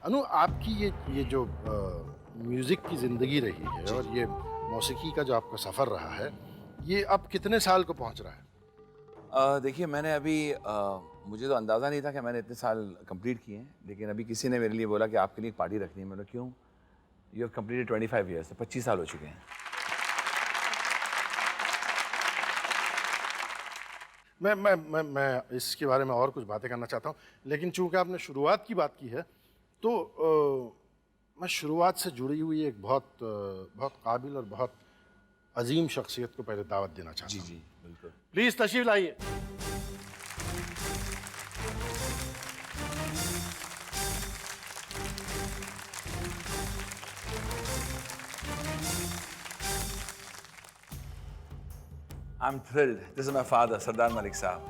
अनु, आपकी ये जो म्यूज़िक की ज़िंदगी रही है और ये मौसीकी का जो आपका सफ़र रहा है, ये अब कितने साल को पहुंच रहा है? देखिए मैंने अभी मुझे तो अंदाज़ा नहीं था कि मैंने इतने साल कंप्लीट किए हैं, लेकिन अभी किसी ने मेरे लिए बोला कि आपके लिए एक पार्टी रखनी है। मैंने क्यों? यू हैव कंप्लीटेड 25 ईयर्स, 25 साल हो चुके हैं। मैं इसके बारे में और कुछ बातें करना चाहता हूँ, लेकिन चूंकि आपने शुरुआत की बात की है, तो मैं शुरुआत से जुड़ी हुई एक बहुत काबिल और बहुत अजीम शख्सियत को पहले दावत देना चाहता हूँ। जी बिल्कुल। प्लीज़ तशरीफ लाइए। I'm thrilled. This is my father, सरदार मलिक साहब।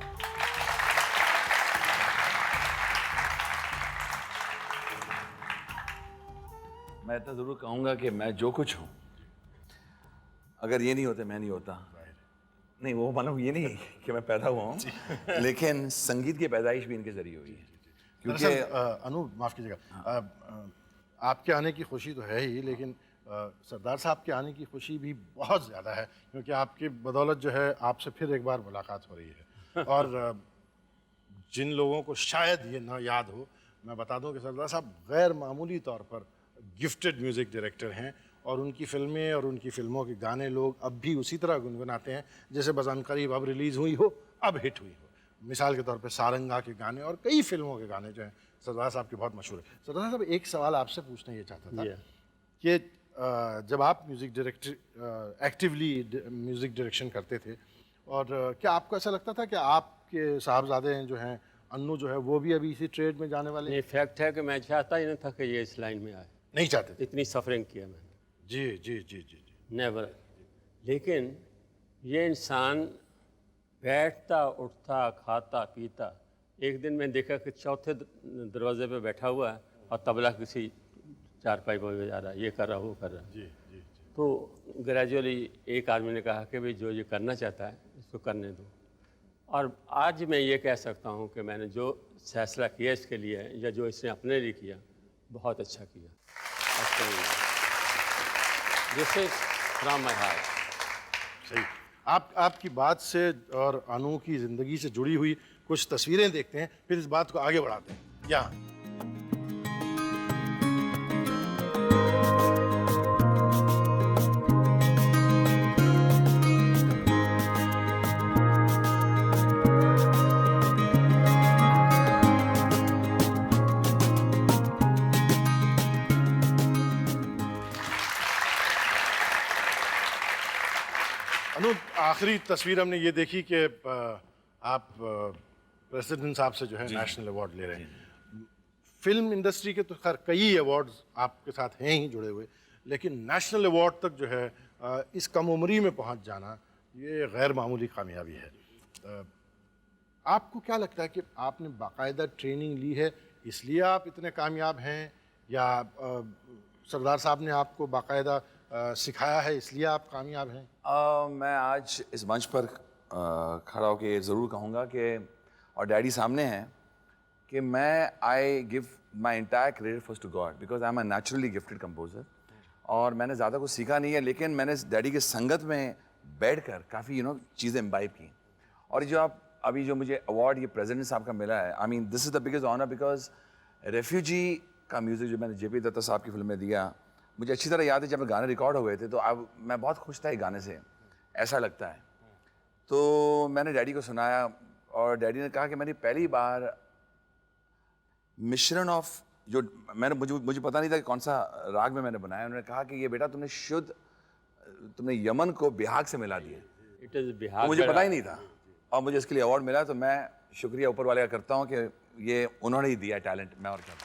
मैं इतना ज़रूर कहूँगा कि मैं जो कुछ हूँ, अगर ये नहीं होते मैं नहीं होता। नहीं, वो मतलब ये नहीं कि मैं पैदा हुआ हूँ, लेकिन संगीत की पैदाइश भी इनके ज़रिए हुई है। क्योंकि अनु, माफ़ कीजिएगा, आपके आने की खुशी तो है ही, लेकिन सरदार साहब के आने की खुशी भी बहुत ज़्यादा है, क्योंकि आपकी बदौलत जो है आपसे फिर एक बार मुलाकात हो रही है। और जिन लोगों को शायद ये ना याद हो, मैं बता दूं कि सरदार साहब गैर मामूली तौर पर गिफ्टेड म्यूज़िक डायरेक्टर हैं, और उनकी फ़िल्में और उनकी फ़िल्मों के गाने लोग अब भी उसी तरह गुनगुनाते हैं जैसे बज़ान करीब अब रिलीज़ हुई हो, अब हिट हुई हो। मिसाल के तौर पे सारंगा के गाने और कई फिल्मों के गाने जो हैं सरदार साहब के बहुत मशहूर है। सरदार साहब, एक सवाल आपसे पूछना ये चाहता था कि जब आप music director actively music direction करते थे, और क्या आपको ऐसा लगता था कि आपके साहबजादे जो हैं, अन्नू जो है, वो भी अभी इसी ट्रेड में जाने वाले हैं? ये फैक्ट है कि मैं चाहता ही नहीं था कि ये इस लाइन में आए। नहीं चाहते थे? इतनी सफरिंग किया मैंने। जी जी जी जी जी। नेवर। लेकिन ये इंसान बैठता उठता खाता पीता, एक दिन मैं देखा कि चौथे दरवाजे पे बैठा हुआ है और तबला किसी चारपाई पर बजा रहा है, ये कर रहा वो कर रहा है। जी जी जी। तो ग्रेजुअली एक आदमी ने कहा कि भाई जो ये करना चाहता है इसको करने दो। और आज मैं ये कह सकता हूँ कि मैंने जो फैसला किया इसके लिए, या जो इसने अपने लिए किया, बहुत अच्छा किया। This is from my heart. सही। आपकी बात से और अनु की ज़िंदगी से जुड़ी हुई कुछ तस्वीरें देखते हैं, फिर इस बात को आगे बढ़ाते हैं। यहाँ अनु, आखिरी तस्वीर हमने ये देखी कि आप प्रेसिडेंट साहब से जो है नेशनल अवार्ड ले रहे हैं। फिल्म इंडस्ट्री के तो खैर कई अवार्ड्स आपके साथ हैं ही जुड़े हुए, लेकिन नेशनल अवार्ड तक जो है इस कम उम्री में पहुंच जाना, ये गैर मामूली कामयाबी है। आपको क्या लगता है कि आपने बाकायदा ट्रेनिंग ली है इसलिए आप इतने कामयाब हैं, या सरदार साहब ने आपको बाकायदा सिखाया है इसलिए आप कामयाब हैं? मैं आज इस मंच पर खड़ा होकर ये ज़रूर कहूँगा कि, और डैडी सामने हैं, कि मैं I give my entire credit first to God, because I am a naturally gifted composer. और मैंने ज़्यादा कुछ सीखा नहीं है, लेकिन मैंने डैडी के संगत में बैठकर काफ़ी चीज़ें इम्बाइब की। और जो आप अभी जो मुझे अवार्ड ये प्रेसिडेंट साहब का मिला है, I mean this is the biggest honour, because Refugee का म्यूज़िक जो मैंने JP दत्ता साहब की फिल्म में दिया, मुझे अच्छी तरह याद है जब गाने रिकॉर्ड हो गए थे, तो अब मैं बहुत खुश था ये गाने से, ऐसा लगता है। तो मैंने डैडी को सुनाया और डैडी ने कहा कि मैंने पहली बार मिश्रण ऑफ जो मैंने मुझे पता नहीं था कि कौन सा राग में मैंने बनाया। उन्होंने कहा कि ये बेटा तुमने यमन को बिहाग से मिला दिया। It is Bihar. मुझे पता ही नहीं था और मुझे इसके लिए अवार्ड मिला, तो मैं शुक्रिया ऊपर वाले का करता हूँ कि ये उन्होंने ही दिया टैलेंट, मैं और क्या।